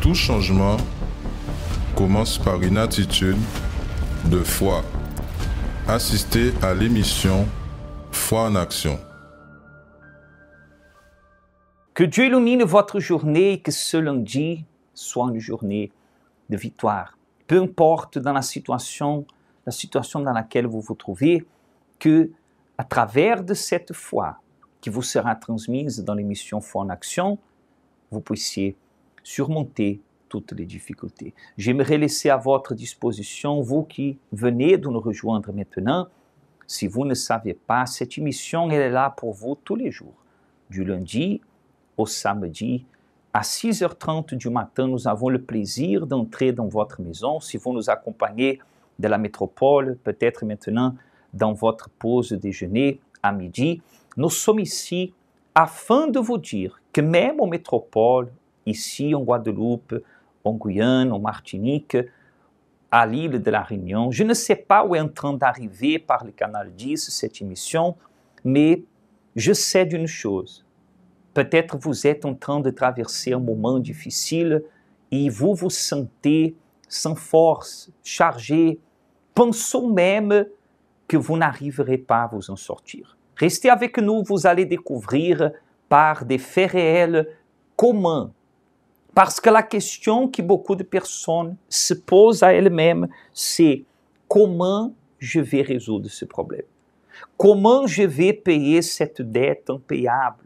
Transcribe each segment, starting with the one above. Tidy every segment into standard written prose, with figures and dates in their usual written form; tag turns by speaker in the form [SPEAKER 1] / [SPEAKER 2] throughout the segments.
[SPEAKER 1] Tout changement commence par une attitude de foi. Assistez à l'émission Foi en action.
[SPEAKER 2] Que Dieu illumine votre journée et que ce lundi soit une journée de victoire. Peu importe dans la situation dans laquelle vous vous trouvez, que à travers de cette foi qui vous sera transmise dans l'émission Foi en action, vous puissiez surmonter toutes les difficultés. J'aimerais laisser à votre disposition, vous qui venez de nous rejoindre maintenant, si vous ne savez pas, cette émission elle est là pour vous tous les jours, du lundi au samedi, à 6h30 du matin, nous avons le plaisir d'entrer dans votre maison. Si vous nous accompagnez de la métropole, peut-être maintenant dans votre pause déjeuner à midi, nous sommes ici afin de vous dire que même en métropole, ici en Guadeloupe, en Guyane, en Martinique, à l'île de la Réunion, je ne sais pas où est en train d'arriver par le canal 10 cette émission, mais je sais d'une chose. Peut-être vous êtes en train de traverser un moment difficile et vous vous sentez sans force, chargé, pensons même que vous n'arriverez pas à vous en sortir. Restez avec nous, vous allez découvrir par des faits réels comment. Parce que la question que beaucoup de personnes se posent à elles-mêmes, c'est comment je vais résoudre ce problème? Comment je vais payer cette dette impayable?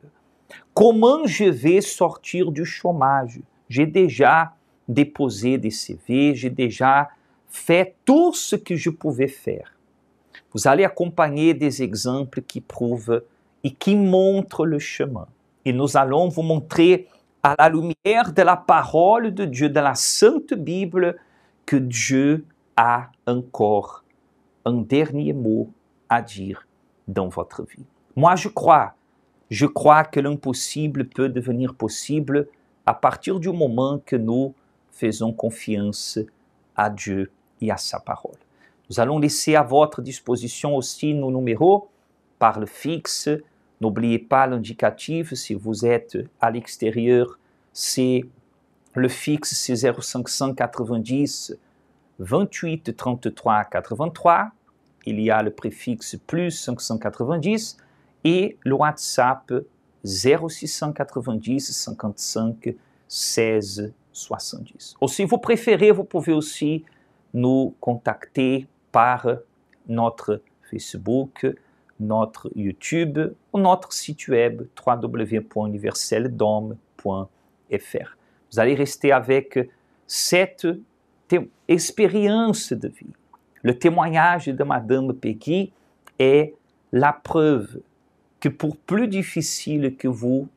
[SPEAKER 2] Comment je vais sortir du chômage? J'ai déjà déposé des CV, j'ai déjà fait tout ce que je pouvais faire. Vous allez accompagner des exemples qui prouvent et qui montrent le chemin. Et nous allons vous montrer à la lumière de la parole de Dieu, de la Sainte Bible, que Dieu a encore un dernier mot à dire dans votre vie. Moi, je crois que l'impossible peut devenir possible à partir du moment que nous faisons confiance à Dieu et à sa parole. Nous allons laisser à votre disposition aussi nos numéros par le fixe. N'oubliez pas l'indicatif si vous êtes à l'extérieur, c'est le fixe, c'est 0590 28 33 83. Il y a le préfixe plus 590 et le WhatsApp 0690 55 16 70. Ou si vous préférez, vous pouvez aussi nous contacter par notre Facebook, notre YouTube ou notre site web www.universeldom.fr. Vous allez rester avec cette expérience de vie. Le témoignage de Madame Peggy est la preuve que pour plus difficile que vous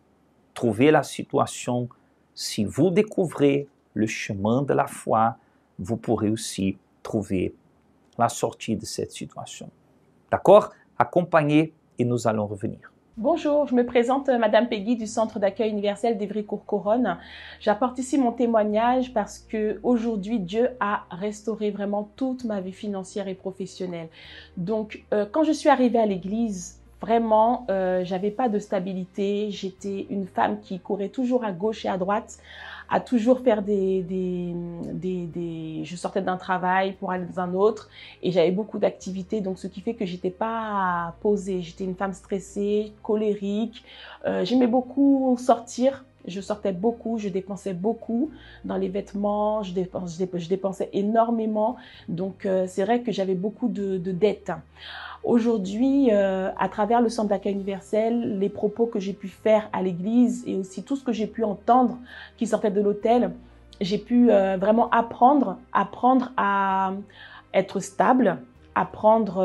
[SPEAKER 2] trouvez la situation, si vous découvrez le chemin de la foi, vous pourrez aussi trouver la sortie de cette situation. D'accord? Accompagnez et nous allons revenir.
[SPEAKER 3] Bonjour, je me présente Madame Peggy du Centre d'accueil universel d'Évry-Courcouronnes. J'apporte ici mon témoignage parce que aujourd'hui Dieu a restauré vraiment toute ma vie financière et professionnelle. Donc, quand je suis arrivée à l'église, vraiment, j'avais pas de stabilité. J'étais une femme qui courait toujours à gauche et à droite, à toujours faire je sortais d'un travail pour aller dans un autre et j'avais beaucoup d'activités, donc ce qui fait que j'étais pas posée. J'étais une femme stressée, colérique. J'aimais beaucoup sortir. Je sortais beaucoup, je dépensais beaucoup dans les vêtements, je dépensais énormément. Donc, c'est vrai que j'avais beaucoup de dettes. Aujourd'hui, à travers le Centre d'accueil universel, les propos que j'ai pu faire à l'église et aussi tout ce que j'ai pu entendre qui sortait de l'hôtel, j'ai pu vraiment apprendre à être stable, apprendre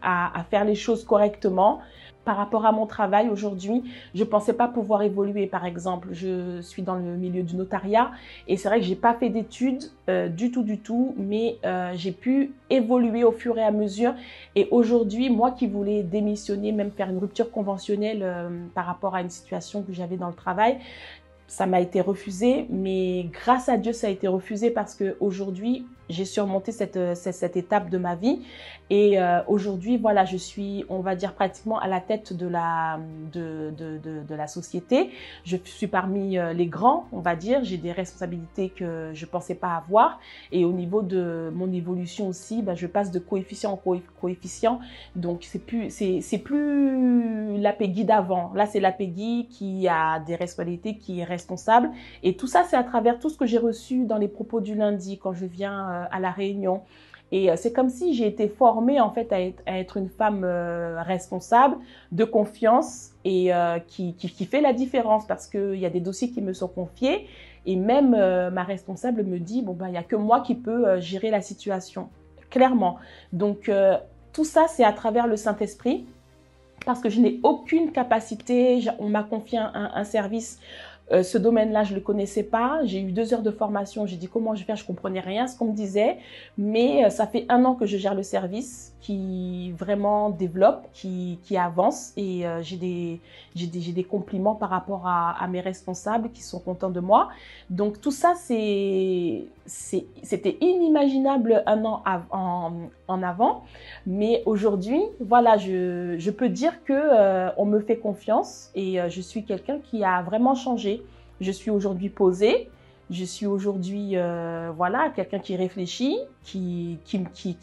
[SPEAKER 3] à faire les choses correctement. Par rapport à mon travail aujourd'hui, je ne pensais pas pouvoir évoluer. Par exemple, je suis dans le milieu du notariat et c'est vrai que je n'ai pas fait d'études du tout, mais j'ai pu évoluer au fur et à mesure. Et aujourd'hui, moi qui voulais démissionner, même faire une rupture conventionnelle par rapport à une situation que j'avais dans le travail, ça m'a été refusé, mais grâce à Dieu, ça a été refusé parce qu'aujourd'hui, j'ai surmonté cette étape de ma vie et aujourd'hui, voilà, je suis, on va dire, pratiquement à la tête de la société. Je suis parmi les grands, on va dire. J'ai des responsabilités que je pensais pas avoir et au niveau de mon évolution aussi, ben, je passe de coefficient en coefficient. Donc c'est plus la Peggy d'avant. Là, c'est la Peggy qui a des responsabilités, qui est responsable. Et tout ça, c'est à travers tout ce que j'ai reçu dans les propos du lundi quand je viens à la réunion. Et c'est comme si j'ai été formée en fait à être une femme responsable, de confiance et qui fait la différence parce qu'il y a des dossiers qui me sont confiés et même ma responsable me dit bon ben il y a que moi qui peux gérer la situation clairement. Donc tout ça c'est à travers le Saint-Esprit parce que je n'ai aucune capacité. On m'a confié un service. Ce domaine-là, je ne le connaissais pas. J'ai eu 2 heures de formation. J'ai dit comment je vais faire. Je ne comprenais rien à ce qu'on me disait. Mais ça fait 1 an que je gère le service qui vraiment développe, qui avance. Et j'ai des compliments par rapport à mes responsables qui sont contents de moi. Donc tout ça, c'était inimaginable 1 an en avant. Mais aujourd'hui, voilà, je peux dire que on me fait confiance et je suis quelqu'un qui a vraiment changé. Je suis aujourd'hui posée, je suis aujourd'hui voilà, quelqu'un qui réfléchit, qui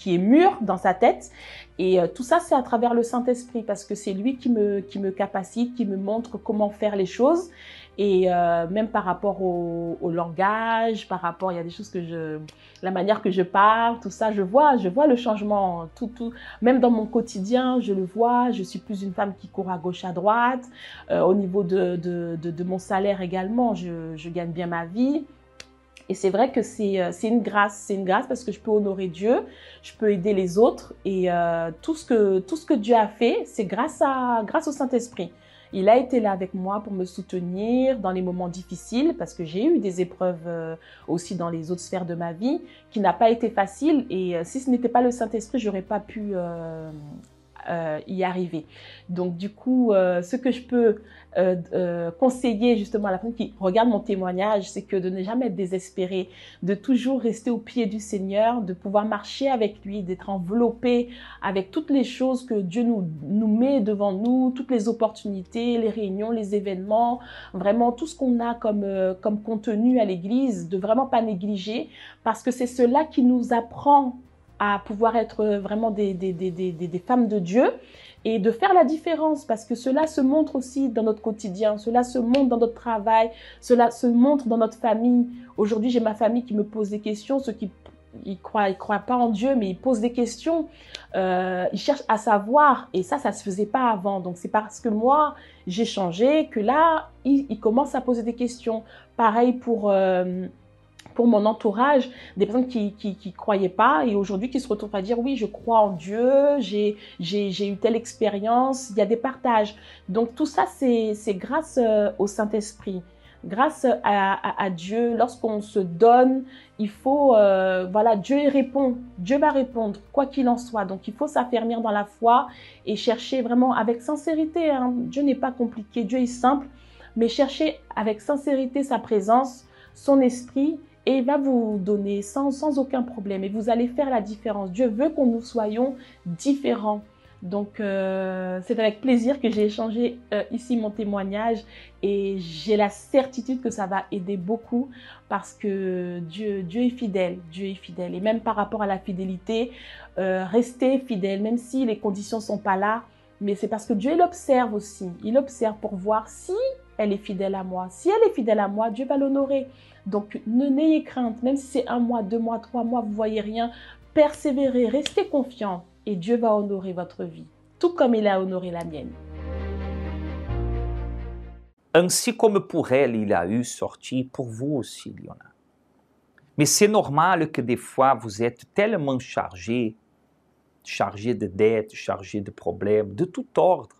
[SPEAKER 3] est mûr dans sa tête. Et tout ça, c'est à travers le Saint-Esprit parce que c'est lui qui me capacite, qui me montre comment faire les choses. Et même par rapport au langage, par rapport, il y a des choses la manière que je parle, tout ça, je vois le changement, tout, même dans mon quotidien, je le vois. Je suis plus une femme qui court à gauche, à droite. Au niveau de mon salaire également, je gagne bien ma vie. Et c'est vrai que c'est une grâce parce que je peux honorer Dieu, je peux aider les autres et tout ce que Dieu a fait, c'est grâce au Saint-Esprit. Il a été là avec moi pour me soutenir dans les moments difficiles parce que j'ai eu des épreuves aussi dans les autres sphères de ma vie qui n'a pas été facile et si ce n'était pas le Saint-Esprit, j'aurais pas pu y arriver. Donc du coup, ce que je peux conseiller justement à la personne qui regarde mon témoignage, c'est que de ne jamais être désespéré, de toujours rester au pied du Seigneur, de pouvoir marcher avec lui, d'être enveloppé avec toutes les choses que Dieu nous met devant nous, toutes les opportunités, les réunions, les événements, vraiment tout ce qu'on a comme contenu à l'église, de vraiment pas négliger parce que c'est cela qui nous apprend à pouvoir être vraiment des femmes de Dieu et de faire la différence parce que cela se montre aussi dans notre quotidien, cela se montre dans notre travail, cela se montre dans notre famille. Aujourd'hui, j'ai ma famille qui me pose des questions, ceux qui ils croient pas en Dieu, mais ils posent des questions, ils cherchent à savoir et ça se faisait pas avant. Donc c'est parce que moi, j'ai changé que là, ils commencent à poser des questions. Pareil pour mon entourage, des personnes qui croyaient pas et aujourd'hui qui se retrouvent à dire oui, je crois en Dieu, j'ai eu telle expérience, il y a des partages. Donc tout ça, c'est grâce au Saint-Esprit, grâce à Dieu. Lorsqu'on se donne, il faut, voilà, Dieu va répondre, quoi qu'il en soit. Donc il faut s'affermir dans la foi et chercher vraiment avec sincérité, hein. Dieu n'est pas compliqué, Dieu est simple, mais chercher avec sincérité sa présence, son esprit, et il va vous donner sans aucun problème. Et vous allez faire la différence. Dieu veut que nous soyons différents. Donc, c'est avec plaisir que j'ai échangé ici mon témoignage. Et j'ai la certitude que ça va aider beaucoup parce que Dieu est fidèle. Dieu est fidèle. Et même par rapport à la fidélité, restez fidèle, même si les conditions ne sont pas là. Mais c'est parce que Dieu, il observe aussi. Il observe pour voir si elle est fidèle à moi. Si elle est fidèle à moi, Dieu va l'honorer. Donc, n'ayez crainte, même si c'est 1 mois, 2 mois, 3 mois, vous ne voyez rien, persévérez, restez confiants et Dieu va honorer votre vie, tout comme il a honoré la mienne.
[SPEAKER 2] Ainsi comme pour elle, il a eu sorti, pour vous aussi, il y en a. Mais c'est normal que des fois, vous êtes tellement chargé de dettes, chargé de problèmes, de tout ordre.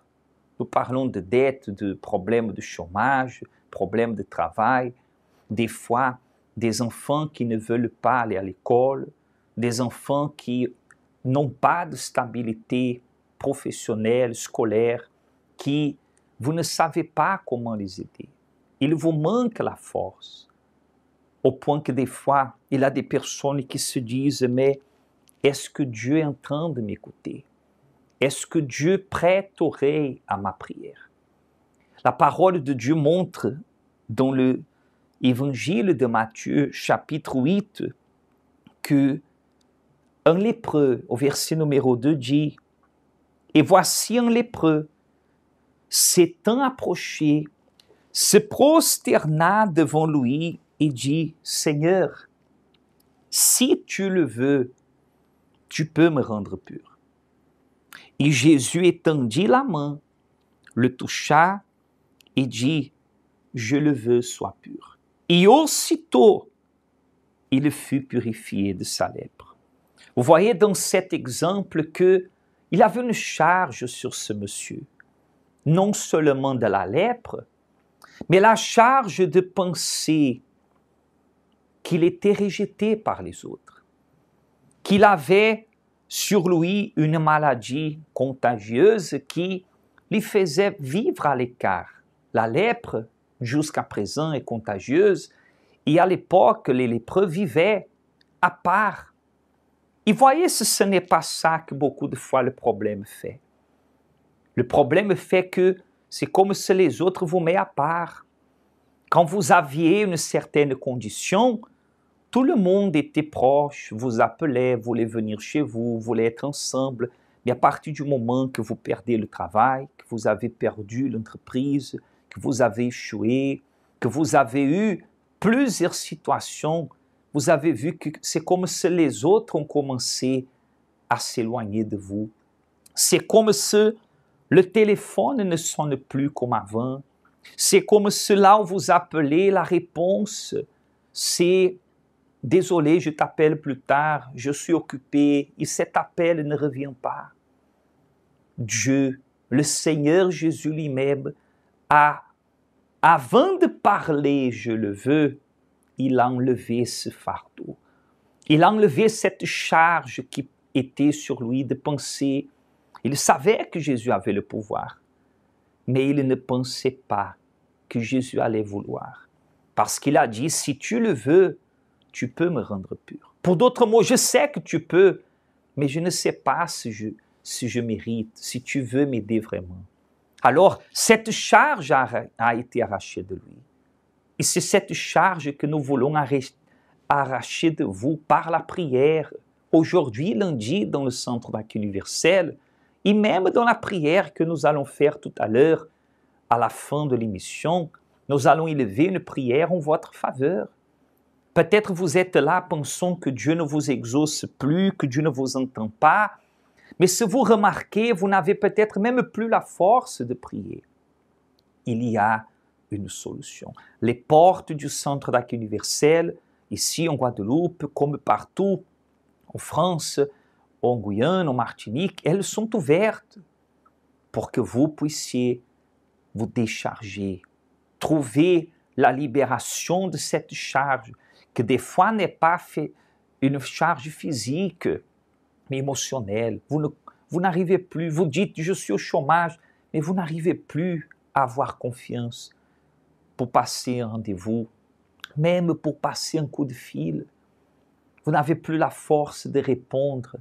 [SPEAKER 2] Nous parlons de dettes, de problèmes de chômage, problèmes de travail, des fois des enfants qui ne veulent pas aller à l'école, des enfants qui n'ont pas de stabilité professionnelle, scolaire, qui vous ne savez pas comment les aider. Il vous manque la force. au point que des fois, il y a des personnes qui se disent, mais est-ce que Dieu est en train de m'écouter? Est-ce que Dieu prête oreille à ma prière? La parole de Dieu montre dans l'évangile de Matthieu, chapitre 8, que un lépreux, au verset numéro 2, dit « Et voici un lépreux, s'étant approché, se prosterna devant lui et dit « Seigneur, si tu le veux, tu peux me rendre pur. » Et Jésus étendit la main, le toucha et dit « Je le veux, sois pur. » Et aussitôt, il fut purifié de sa lèpre. Vous voyez dans cet exemple qu'il avait une charge sur ce monsieur, non seulement de la lèpre, mais la charge de penser qu'il était rejeté par les autres, qu'il avait sur lui une maladie contagieuse qui lui faisait vivre à l'écart. La lèpre, jusqu'à présent, est contagieuse, et à l'époque, les lépreux vivaient à part. Et voyez, ce n'est pas ça que beaucoup de fois le problème fait. Le problème fait que c'est comme si les autres vous mettent à part. Quand vous aviez une certaine condition, tout le monde était proche, vous appelait, voulait venir chez vous, voulait être ensemble. Mais à partir du moment que vous perdez le travail, que vous avez perdu l'entreprise, que vous avez échoué, que vous avez eu plusieurs situations, vous avez vu que c'est comme si les autres ont commencé à s'éloigner de vous. C'est comme si le téléphone ne sonne plus comme avant. C'est comme si là où vous appelez, la réponse, c'est « Désolé, je t'appelle plus tard, je suis occupé » et cet appel ne revient pas. Dieu, le Seigneur Jésus lui-même, avant de parler « je le veux », il a enlevé ce fardeau. Il a enlevé cette charge qui était sur lui de penser. Il savait que Jésus avait le pouvoir, mais il ne pensait pas que Jésus allait vouloir. Parce qu'il a dit, si tu le veux, tu peux me rendre pur. Pour d'autres mots, je sais que tu peux, mais je ne sais pas si je mérite, si tu veux m'aider vraiment. Alors, cette charge a été arrachée de lui. Et c'est cette charge que nous voulons arracher de vous par la prière. Aujourd'hui, lundi, dans le Centre d'accueil universel, et même dans la prière que nous allons faire tout à l'heure, à la fin de l'émission, nous allons élever une prière en votre faveur. Peut-être vous êtes là pensant que Dieu ne vous exauce plus, que Dieu ne vous entend pas, mais si vous remarquez, vous n'avez peut-être même plus la force de prier. Il y a une solution. Les portes du Centre d'accueil universel, ici en Guadeloupe, comme partout en France, en Guyane, en Martinique, elles sont ouvertes pour que vous puissiez vous décharger, trouver la libération de cette charge, que des fois n'est pas une charge physique, mais émotionnelle. Vous n'arrivez plus, vous dites « je suis au chômage », mais vous n'arrivez plus à avoir confiance pour passer un rendez-vous, même pour passer un coup de fil. Vous n'avez plus la force de répondre,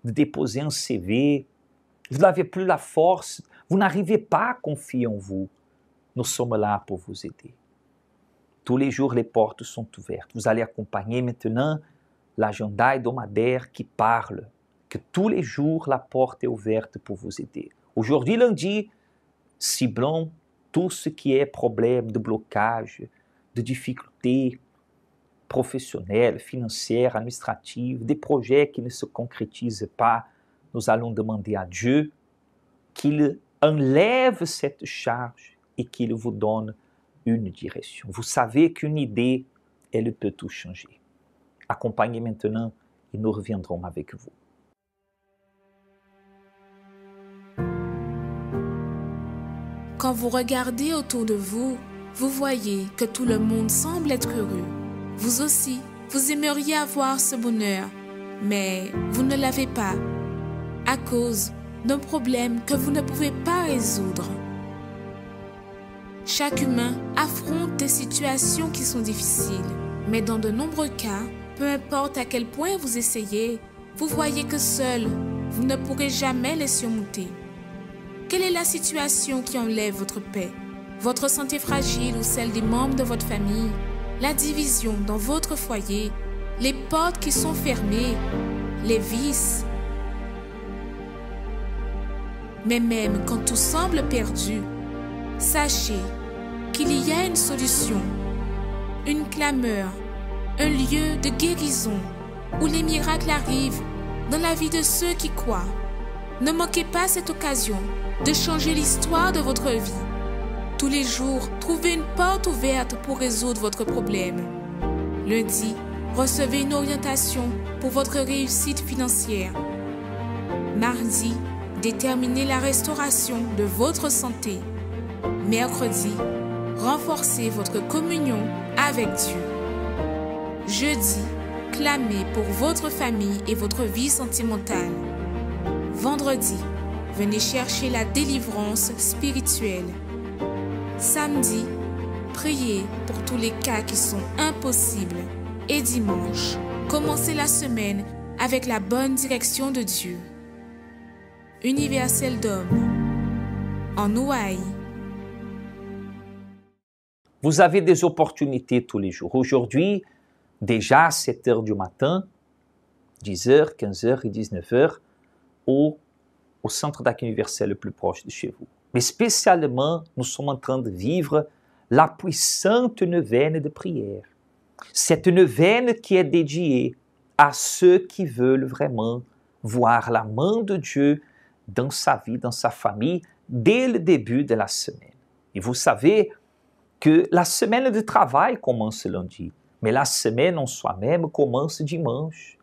[SPEAKER 2] de déposer un CV. Vous n'avez plus la force, vous n'arrivez pas à confier en vous. Nous sommes là pour vous aider. Tous les jours, les portes sont ouvertes. Vous allez accompagner maintenant l'agenda hebdomadaire qui parle que tous les jours, la porte est ouverte pour vous aider. Aujourd'hui, lundi, ciblons tout ce qui est problème de blocage, de difficultés professionnelles, financières, administratives, des projets qui ne se concrétisent pas. Nous allons demander à Dieu qu'il enlève cette charge et qu'il vous donne une direction. Vous savez qu'une idée, elle peut tout changer. Accompagnez maintenant et nous reviendrons avec vous.
[SPEAKER 4] Quand vous regardez autour de vous, vous voyez que tout le monde semble être heureux. Vous aussi, vous aimeriez avoir ce bonheur, mais vous ne l'avez pas à cause d'un problème que vous ne pouvez pas résoudre. Chaque humain affronte des situations qui sont difficiles. Mais dans de nombreux cas, peu importe à quel point vous essayez, vous voyez que seul, vous ne pourrez jamais les surmonter. Quelle est la situation qui enlève votre paix? Votre santé fragile ou celle des membres de votre famille? La division dans votre foyer? Les portes qui sont fermées? Les vices? Mais même quand tout semble perdu, sachez qu'il y a une solution, une clameur, un lieu de guérison où les miracles arrivent dans la vie de ceux qui croient. Ne manquez pas cette occasion de changer l'histoire de votre vie. Tous les jours, trouvez une porte ouverte pour résoudre votre problème. Lundi, recevez une orientation pour votre réussite financière. Mardi, déterminez la restauration de votre santé. Mercredi, renforcez votre communion avec Dieu. Jeudi, clamez pour votre famille et votre vie sentimentale. Vendredi, venez chercher la délivrance spirituelle. Samedi, priez pour tous les cas qui sont impossibles. Et dimanche, commencez la semaine avec la bonne direction de Dieu. Universel d'Homme, en Hawaï.
[SPEAKER 2] Vous avez des opportunités tous les jours. Aujourd'hui, déjà à 7 h du matin, 10 h, 15 h et 19 h, au centre d'accueil universel le plus proche de chez vous. Mais spécialement, nous sommes en train de vivre la puissante neuvaine de prière. Cette neuvaine qui est dédiée à ceux qui veulent vraiment voir la main de Dieu dans sa vie, dans sa famille, dès le début de la semaine. Et vous savez que la semaine de travail commence lundi, mais la semaine en soi-même commence dimanche.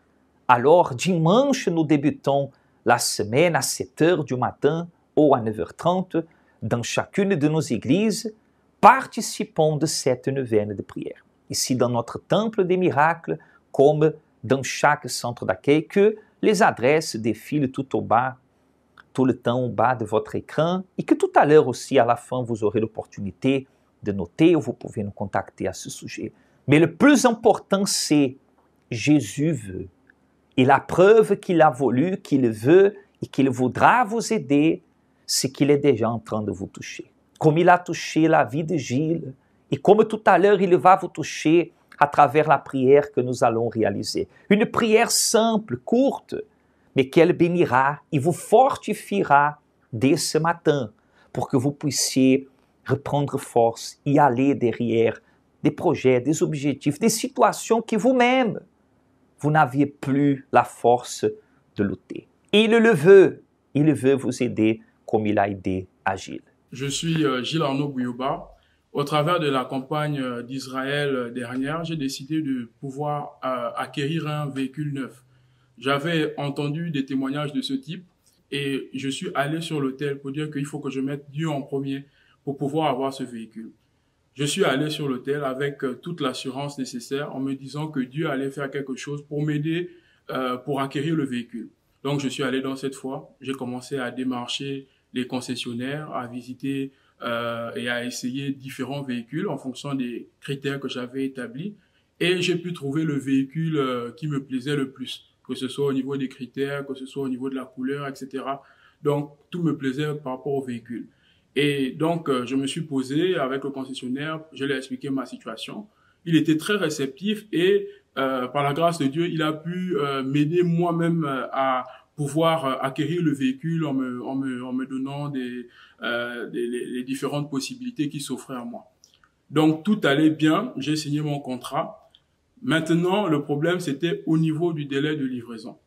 [SPEAKER 2] Alors, dimanche, nous débutons la semaine à 7 h du matin ou à 9 h 30 dans chacune de nos églises, participons de cette neuvaine de prière. Ici, dans notre temple des miracles, comme dans chaque centre d'accueil, que les adresses défilent tout au bas, tout le temps au bas de votre écran, et que tout à l'heure aussi, à la fin, vous aurez l'opportunité de noter ou vous pouvez nous contacter à ce sujet. Mais le plus important, c'est Jésus veut. Et la preuve qu'il a voulu, qu'il veut et qu'il voudra vous aider, c'est qu'il est déjà en train de vous toucher. Comme il a touché la vie de Gilles, et comme tout à l'heure, il va vous toucher à travers la prière que nous allons réaliser. Une prière simple, courte, mais qu'elle bénira et vous fortifiera dès ce matin pour que vous puissiez reprendre force et aller derrière des projets, des objectifs, des situations que vous-même, vous n'aviez plus la force de lutter. Et il veut vous aider comme il a aidé à Gilles.
[SPEAKER 5] Je suis Gilles Arnaud Bouyoba. Au travers de la campagne d'Israël dernière, j'ai décidé de pouvoir acquérir un véhicule neuf. J'avais entendu des témoignages de ce type et je suis allé sur l'autel pour dire qu'il faut que je mette Dieu en premier pour pouvoir avoir ce véhicule. Je suis allé sur l'autel avec toute l'assurance nécessaire en me disant que Dieu allait faire quelque chose pour m'aider pour acquérir le véhicule. Donc, je suis allé dans cette foi. J'ai commencé à démarcher les concessionnaires, à visiter et à essayer différents véhicules en fonction des critères que j'avais établis. Et j'ai pu trouver le véhicule qui me plaisait le plus, que ce soit au niveau des critères, que ce soit au niveau de la couleur, etc. Donc, tout me plaisait par rapport au véhicule. Et donc, je me suis posé avec le concessionnaire, je lui ai expliqué ma situation. Il était très réceptif et par la grâce de Dieu, il a pu m'aider moi-même à pouvoir acquérir le véhicule en me donnant les différentes possibilités qui s'offraient à moi. Donc, tout allait bien, j'ai signé mon contrat. Maintenant, le problème, c'était au niveau du délai de livraison.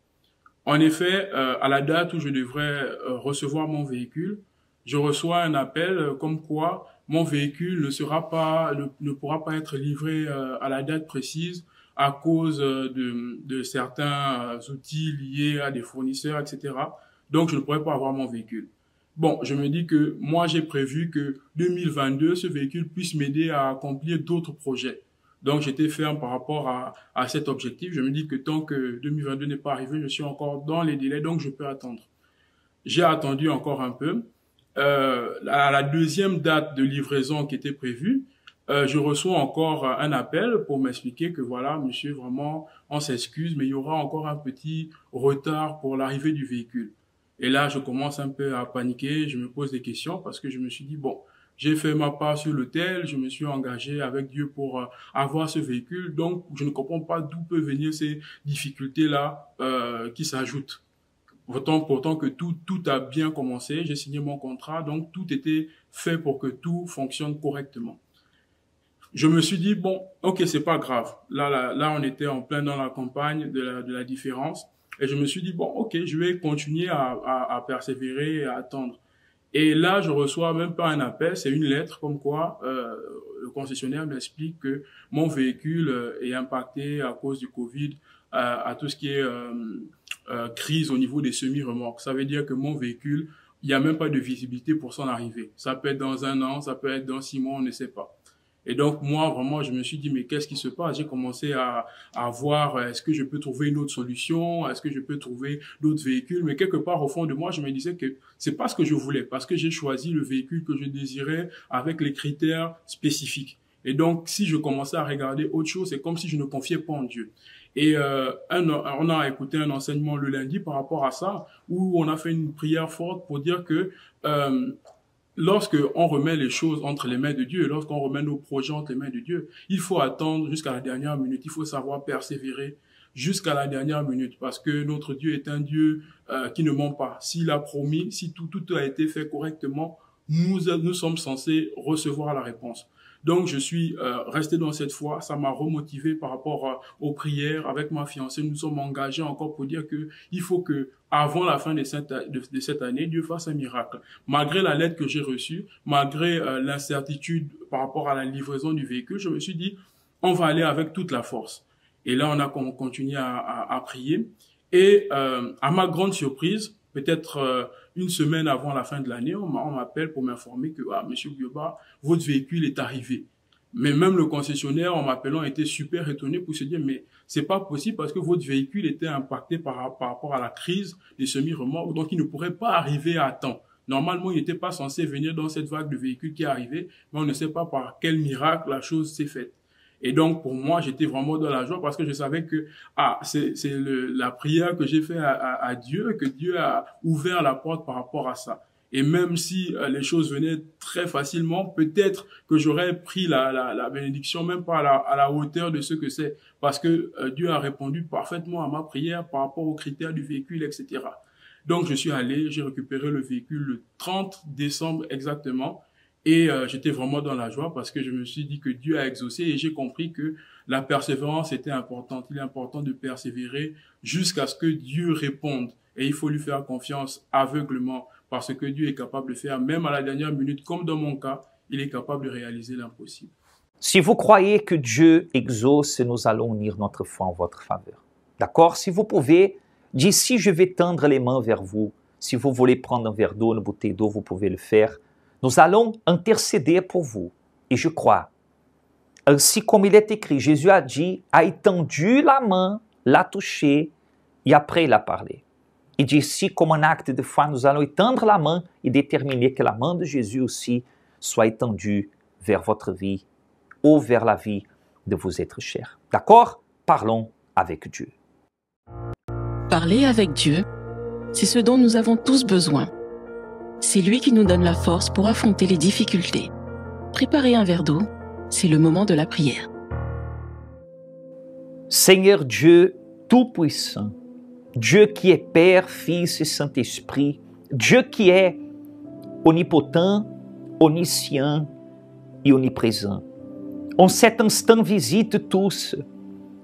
[SPEAKER 5] En effet, à la date où je devrais recevoir mon véhicule, je reçois un appel comme quoi mon véhicule ne pourra pas être livré à la date précise à cause de certains outils liés à des fournisseurs, etc. Donc, je ne pourrais pas avoir mon véhicule. Bon, je me dis que moi, j'ai prévu que 2022, ce véhicule puisse m'aider à accomplir d'autres projets. Donc, j'étais ferme par rapport à cet objectif. Je me dis que tant que 2022 n'est pas arrivé, je suis encore dans les délais, donc je peux attendre. J'ai attendu encore un peu. À la deuxième date de livraison qui était prévue, je reçois encore un appel pour m'expliquer que voilà, monsieur, vraiment, on s'excuse, mais il y aura encore un petit retard pour l'arrivée du véhicule. Et là, je commence un peu à paniquer, je me pose des questions parce que je me suis dit, bon, j'ai fait ma part sur l'autel, je me suis engagé avec Dieu pour avoir ce véhicule, donc je ne comprends pas d'où peuvent venir ces difficultés-là qui s'ajoutent. Pourtant que tout a bien commencé, j'ai signé mon contrat, donc tout était fait pour que tout fonctionne correctement. Je me suis dit, bon, ok, c'est pas grave. Là, on était en plein dans la campagne de la différence. Et je me suis dit, bon, ok, je vais continuer à persévérer et à attendre. Et là, je reçois même pas un appel, c'est une lettre comme quoi le concessionnaire m'explique que mon véhicule est impacté à cause du Covid, à tout ce qui est crise au niveau des semi-remorques. Ça veut dire que mon véhicule, il n'y a même pas de visibilité pour son arrivée. Ça peut être dans 1 an, ça peut être dans 6 mois, on ne sait pas. Et donc, moi, vraiment, je me suis dit, mais qu'est-ce qui se passe? J'ai commencé à voir, est-ce que je peux trouver une autre solution? Est-ce que je peux trouver d'autres véhicules? Mais quelque part, au fond de moi, je me disais que c'est pas ce que je voulais, parce que j'ai choisi le véhicule que je désirais avec les critères spécifiques. Et donc, si je commençais à regarder autre chose, c'est comme si je ne confiais pas en Dieu. Et on a écouté un enseignement le lundi par rapport à ça, où on a fait une prière forte pour dire que lorsque on remet les choses entre les mains de Dieu, lorsqu'on remet nos projets entre les mains de Dieu, il faut attendre jusqu'à la dernière minute, il faut savoir persévérer jusqu'à la dernière minute, parce que notre Dieu est un Dieu qui ne ment pas. S'il a promis, si tout a été fait correctement, nous sommes censés recevoir la réponse. Donc, je suis resté dans cette foi. Ça m'a remotivé par rapport aux prières. Avec ma fiancée, nous sommes engagés encore pour dire que il faut que, avant la fin de cette année, Dieu fasse un miracle. Malgré la lettre que j'ai reçue, malgré l'incertitude par rapport à la livraison du véhicule, je me suis dit, on va aller avec toute la force. Et là, on a continué à prier. Et à ma grande surprise, peut-être une semaine avant la fin de l'année, on m'appelle pour m'informer que monsieur Guyoba, votre véhicule est arrivé. Mais même le concessionnaire, en m'appelant, était super étonné pour se dire, mais c'est pas possible parce que votre véhicule était impacté par rapport à la crise des semi-remorques, donc il ne pourrait pas arriver à temps. Normalement, il n'était pas censé venir dans cette vague de véhicules qui est arrivée, mais on ne sait pas par quel miracle la chose s'est faite. Et donc, pour moi, j'étais vraiment dans la joie parce que je savais que c'est la prière que j'ai faite à Dieu, que Dieu a ouvert la porte par rapport à ça. Et même si les choses venaient très facilement, peut-être que j'aurais pris la bénédiction même pas à la hauteur de ce que c'est, parce que Dieu a répondu parfaitement à ma prière par rapport aux critères du véhicule, etc. Donc, je suis allé, j'ai récupéré le véhicule le 30 décembre exactement. Et j'étais vraiment dans la joie parce que je me suis dit que Dieu a exaucé et j'ai compris que la persévérance était importante. Il est important de persévérer jusqu'à ce que Dieu réponde. Et il faut lui faire confiance aveuglement parce que Dieu est capable de faire, même à la dernière minute, comme dans mon cas, il est capable de réaliser l'impossible.
[SPEAKER 2] Si vous croyez que Dieu exauce, nous allons unir notre foi en votre faveur. D'accord? Si vous pouvez, d'ici je vais tendre les mains vers vous. Si vous voulez prendre un verre d'eau, une bouteille d'eau, vous pouvez le faire. Nous allons intercéder pour vous. Et je crois, ainsi comme il est écrit, Jésus a dit, a étendu la main, l'a touché, et après il a parlé. Et d'ici, comme un acte de foi, nous allons étendre la main et déterminer que la main de Jésus aussi soit étendue vers votre vie ou vers la vie de vos êtres chers. D'accord? Parlons avec Dieu.
[SPEAKER 6] Parler avec Dieu, c'est ce dont nous avons tous besoin. C'est lui qui nous donne la force pour affronter les difficultés. Préparez un verre d'eau, c'est le moment de la prière.
[SPEAKER 2] Seigneur Dieu Tout-Puissant, Dieu qui est Père, Fils et Saint-Esprit, Dieu qui est omnipotent, omniscient et omniprésent. En cet instant, visite tous,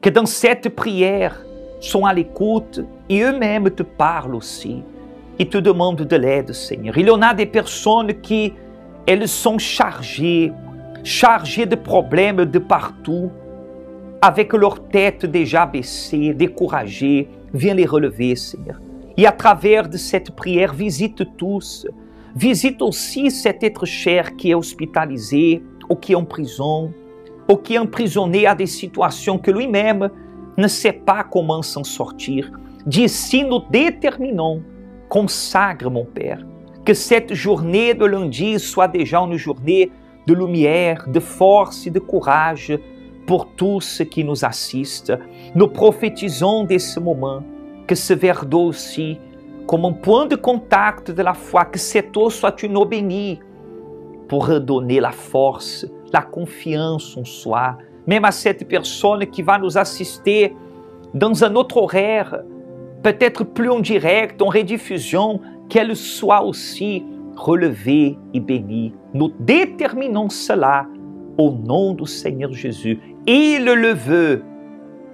[SPEAKER 2] que dans cette prière sont à l'écoute et eux-mêmes te parlent aussi. Ils te demandent de l'aide, Seigneur. Il y en a des personnes qui, elles sont chargées de problèmes de partout, avec leur tête déjà baissée, découragée. Viens les relever, Seigneur. Et à travers de cette prière, visite tous. Visite aussi cet être cher qui est hospitalisé, ou qui est en prison, ou qui est emprisonné à des situations que lui-même ne sait pas comment s'en sortir. D'ici, nous déterminons. Consacre, mon Père, que cette journée de lundi soit déjà une journée de lumière, de force et de courage pour tous ceux qui nous assistent. Nous prophétisons dès ce moment que ce verre d'eau aussi, comme un point de contact de la foi, que cette eau soit une eau bénie pour redonner la force, la confiance en soi, même à cette personne qui va nous assister dans un autre horaire, peut-être plus en direct, en rediffusion, qu'elle soit aussi relevée et bénie. Nous déterminons cela au nom du Seigneur Jésus. Il le veut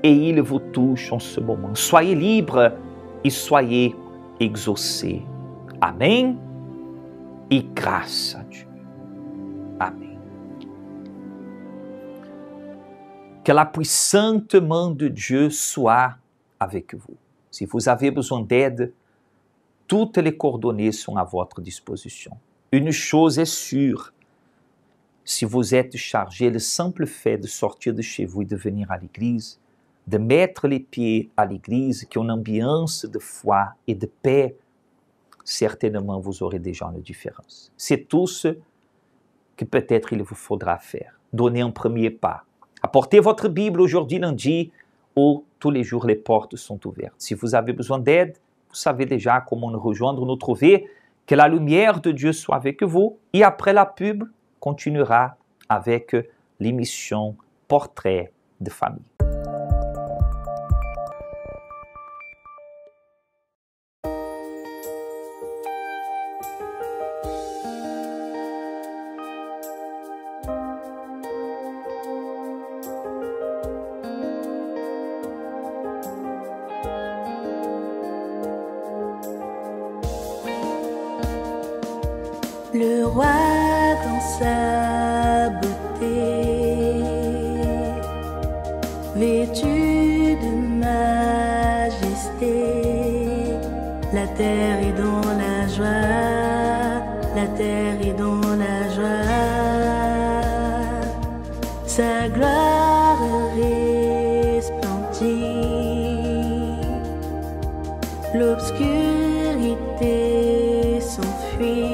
[SPEAKER 2] et il vous touche en ce moment. Soyez libres et soyez exaucés. Amen et grâce à Dieu. Amen. Que la puissante main de Dieu soit avec vous. Si vous avez besoin d'aide, toutes les coordonnées sont à votre disposition. Une chose est sûre, si vous êtes chargé, le simple fait de sortir de chez vous et de venir à l'église, de mettre les pieds à l'église, qui est une ambiance de foi et de paix, certainement vous aurez déjà une différence. C'est tout ce que peut-être il vous faudra faire. Donner un premier pas. Apportez votre Bible aujourd'hui lundi où tous les jours les portes sont ouvertes. Si vous avez besoin d'aide, vous savez déjà comment nous rejoindre, nous trouver. Que la lumière de Dieu soit avec vous. Et après la pub, continuera avec l'émission Portrait de famille.
[SPEAKER 7] Le roi dans sa beauté, vêtu de majesté, la terre est dans la joie, la terre est dans la joie, sa gloire resplendit, l'obscurité s'enfuit.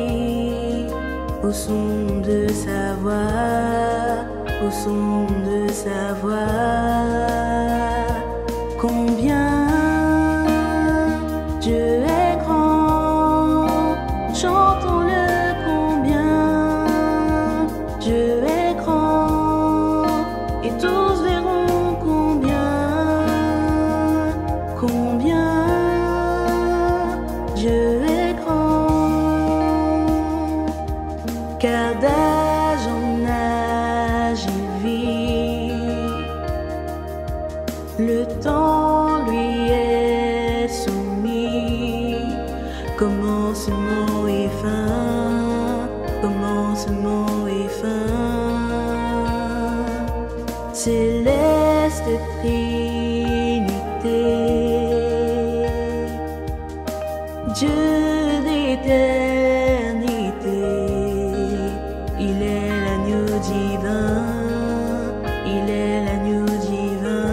[SPEAKER 7] Au son de sa voix, au son de sa voix, combien Dieu est grand, chantons-le combien Dieu est grand, et tous verront combien Dieu est grand. Car d'âge en âge il vit, le temps lui est soumis, commencement et fin, commencement et fin, céleste Trinité, Dieu d'éternité. Il est l'agneau divin, il est l'agneau divin.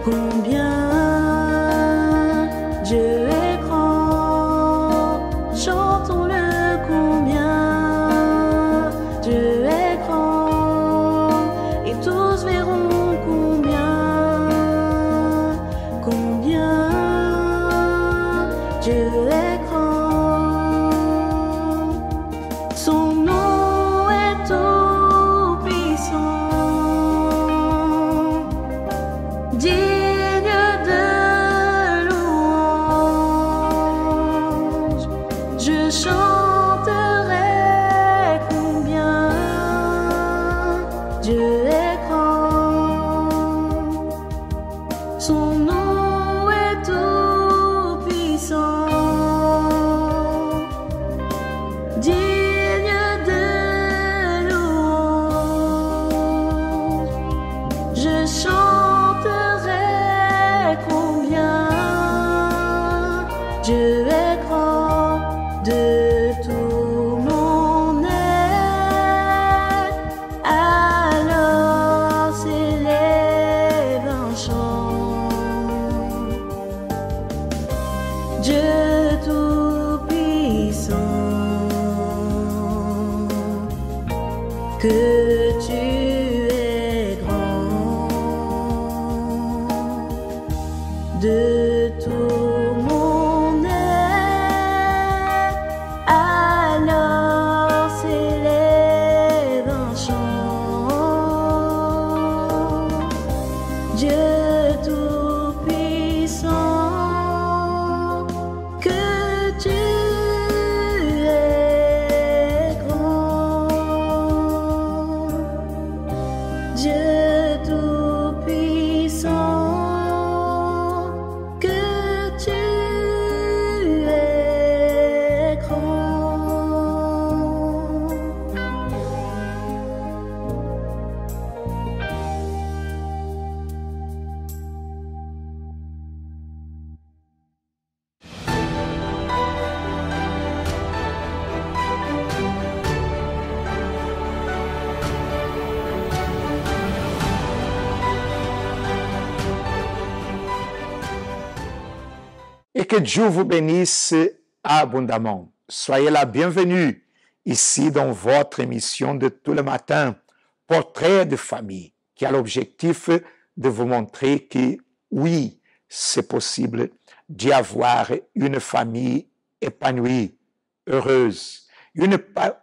[SPEAKER 7] Combien Dieu est grand, chantons-le combien Dieu est grand, et tous verront combien Dieu est grand. Son nom est tout puissant, digne de louange. Je chanterai combien Dieu est grand. Son nom est tout puissant, digne de louange. Je chanterai combien Dieu est grand de tout mon être. Alors s'élève un chant. Dieu tout puissant. de tout mon être. Alors s'élève un chant. Dieu tout-puissant, que tu es grand. Dieu tout-puissant, que tu es grand.
[SPEAKER 8] Et que Dieu vous bénisse abondamment. Soyez la bienvenue ici dans votre émission de tout le matin, Portrait de famille, qui a l'objectif de vous montrer que oui, c'est possible d'y avoir une famille épanouie, heureuse, une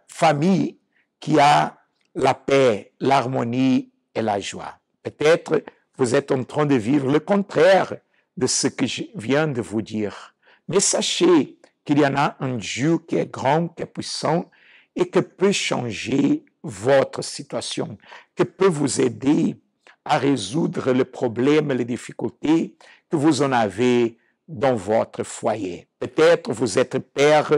[SPEAKER 8] famille qui a la paix, l'harmonie et la joie. Peut-être vous êtes en train de vivre le contraire de ce que je viens de vous dire. Mais sachez qu'il y en a un Dieu qui est grand, qui est puissant et qui peut changer votre situation, qui peut vous aider à résoudre les problèmes, les difficultés que vous en avez dans votre foyer. Peut-être vous êtes père,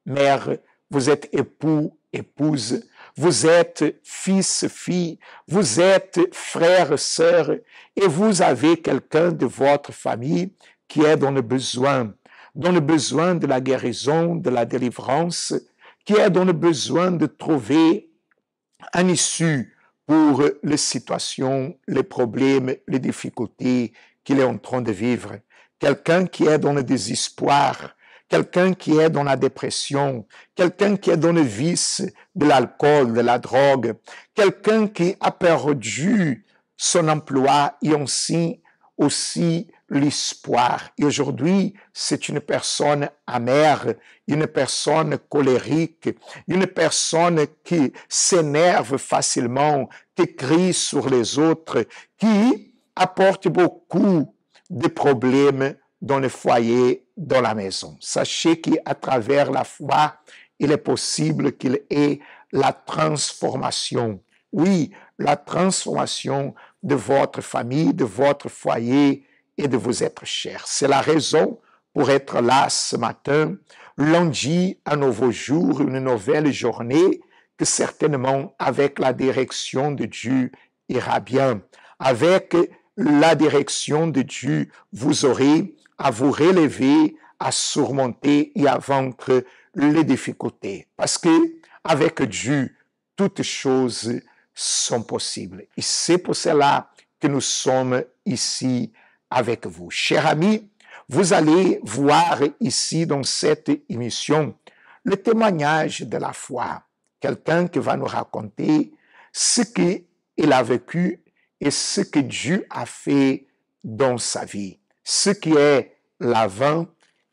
[SPEAKER 8] mère, vous êtes époux, épouse, vous êtes fils, fille, vous êtes frère, sœur, et vous avez quelqu'un de votre famille qui est dans le besoin de la guérison, de la délivrance, qui est dans le besoin de trouver un issue pour les situations, les problèmes, les difficultés qu'il est en train de vivre. Quelqu'un qui est dans le désespoir, quelqu'un qui est dans la dépression, quelqu'un qui est dans le vice de l'alcool, de la drogue, quelqu'un qui a perdu son emploi et aussi l'espoir. Et aujourd'hui, c'est une personne amère, une personne colérique, une personne qui s'énerve facilement, qui crie sur les autres, qui apporte beaucoup de problèmes dans le foyer, dans la maison. Sachez qu'à travers la foi, il est possible qu'il y ait la transformation. Oui, la transformation de votre famille, de votre foyer et de vos êtres chers. C'est la raison pour être là ce matin, lundi, un nouveau jour, une nouvelle journée, que certainement avec la direction de Dieu ira bien. Avec la direction de Dieu, vous aurez à vous relever, à surmonter et à vaincre les difficultés. Parce que avec Dieu, toutes choses sont possibles. Et c'est pour cela que nous sommes ici avec vous. Chers amis, vous allez voir ici dans cette émission le témoignage de la foi. Quelqu'un qui va nous raconter ce qu'il a vécu et ce que Dieu a fait dans sa vie. Ce qui est l'avant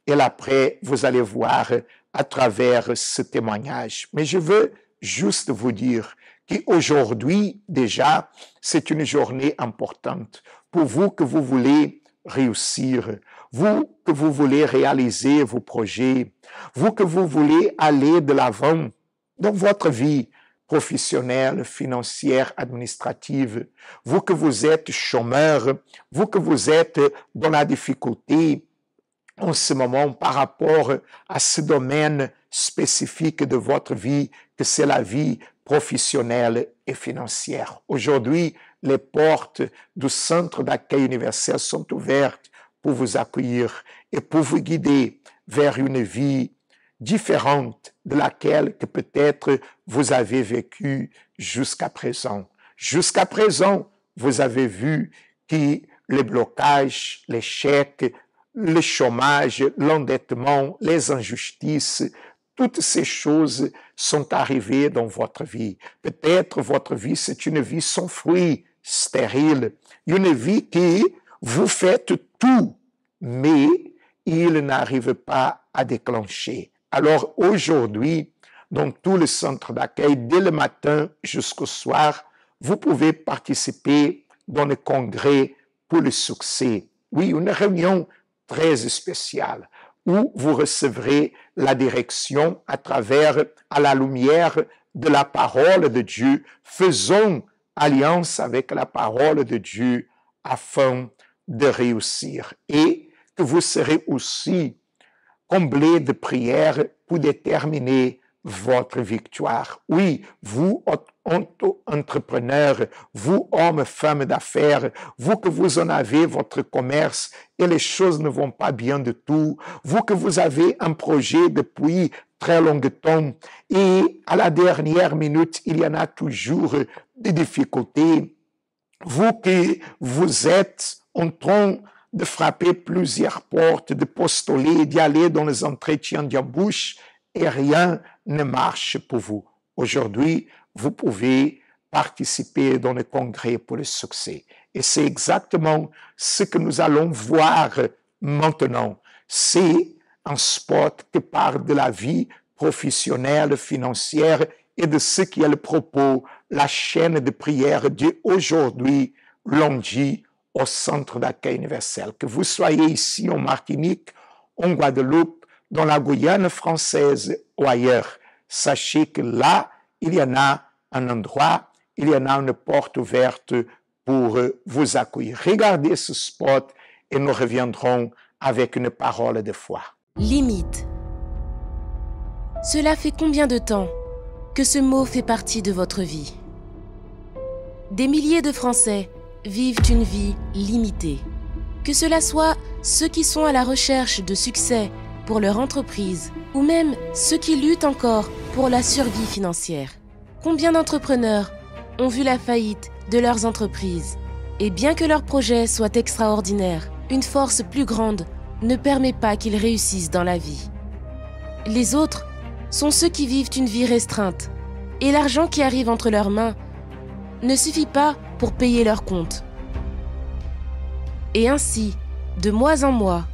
[SPEAKER 8] et l'après, vous allez voir à travers ce témoignage. Mais je veux juste vous dire qu'aujourd'hui, déjà, c'est une journée importante pour vous que vous voulez réussir, vous que vous voulez réaliser vos projets, vous que vous voulez aller de l'avant dans votre vie professionnelle, financière, administrative, vous que vous êtes chômeur, vous que vous êtes dans la difficulté en ce moment par rapport à ce domaine spécifique de votre vie, que c'est la vie professionnelle et financière. Aujourd'hui, les portes du Centre d'accueil universel sont ouvertes pour vous accueillir et pour vous guider vers une vie différente de laquelle que peut-être vous avez vécu jusqu'à présent. Jusqu'à présent, vous avez vu que les blocages, l'échec, le chômage, l'endettement, les injustices, toutes ces choses sont arrivées dans votre vie. Peut-être votre vie, c'est une vie sans fruits, stérile, une vie qui vous faites tout mais il n'arrive pas à déclencher. Alors aujourd'hui, dans tout le centre d'accueil, dès le matin jusqu'au soir, vous pouvez participer dans le congrès pour le succès. Oui, une réunion très spéciale où vous recevrez la direction à la lumière de la parole de Dieu. Faisons alliance avec la parole de Dieu afin de réussir. Et que vous serez aussi comblés de prières pour déterminer votre victoire. Oui, vous, entrepreneurs, vous, hommes, femmes d'affaires, vous que vous en avez votre commerce et les choses ne vont pas bien du tout, vous que vous avez un projet depuis très longtemps et à la dernière minute, il y en a toujours des difficultés, vous que vous êtes en train de frapper plusieurs portes, de postuler, d'y aller dans les entretiens d'embauche et rien ne marche pour vous. Aujourd'hui, vous pouvez participer dans le congrès pour le succès. Et c'est exactement ce que nous allons voir maintenant. C'est un spot qui parle de la vie professionnelle, financière et de ce qui est le propos, la chaîne de prière d'aujourd'hui, lundi, au centre d'accueil universel. Que vous soyez ici en Martinique, en Guadeloupe, dans la Guyane française ou ailleurs, sachez que là, il y en a un endroit, il y en a une porte ouverte pour vous accueillir. Regardez ce spot et nous reviendrons avec une parole de foi.
[SPEAKER 9] Limite. Cela fait combien de temps que ce mot fait partie de votre vie? Des milliers de Français vivent une vie limitée. Que cela soit ceux qui sont à la recherche de succès pour leur entreprise ou même ceux qui luttent encore pour la survie financière. Combien d'entrepreneurs ont vu la faillite de leurs entreprises? Et bien que leur projet soit extraordinaire, une force plus grande ne permet pas qu'ils réussissent dans la vie. Les autres sont ceux qui vivent une vie restreinte et l'argent qui arrive entre leurs mains ne suffit pas pour payer leurs comptes. Et ainsi, de mois en mois,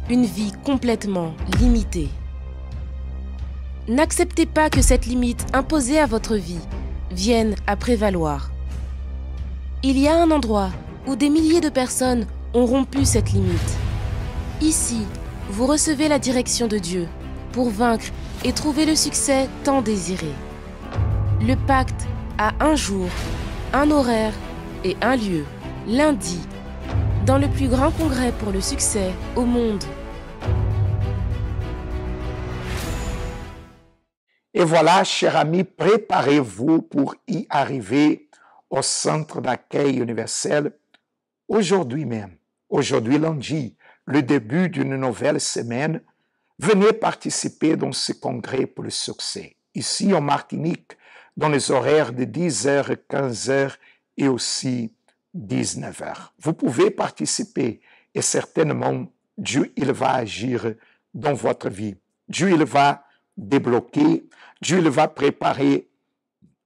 [SPEAKER 9] une vie complètement limitée. N'acceptez pas que cette limite imposée à votre vie vienne à prévaloir. Il y a un endroit où des milliers de personnes ont rompu cette limite. Ici, vous recevez la direction de Dieu pour vaincre et trouver le succès tant désiré. Le pacte a un jour, un horaire et un lieu, lundi, dans le plus grand congrès pour le succès au monde.
[SPEAKER 8] Et voilà, chers amis, préparez-vous pour y arriver au centre d'accueil universel aujourd'hui même, aujourd'hui lundi, le début d'une nouvelle semaine. Venez participer dans ce congrès pour le succès. Ici en Martinique, dans les horaires de 10h, 15h et aussi 19h. Vous pouvez participer et certainement Dieu, il va agir dans votre vie. Dieu, il va débloquer, Dieu, il va préparer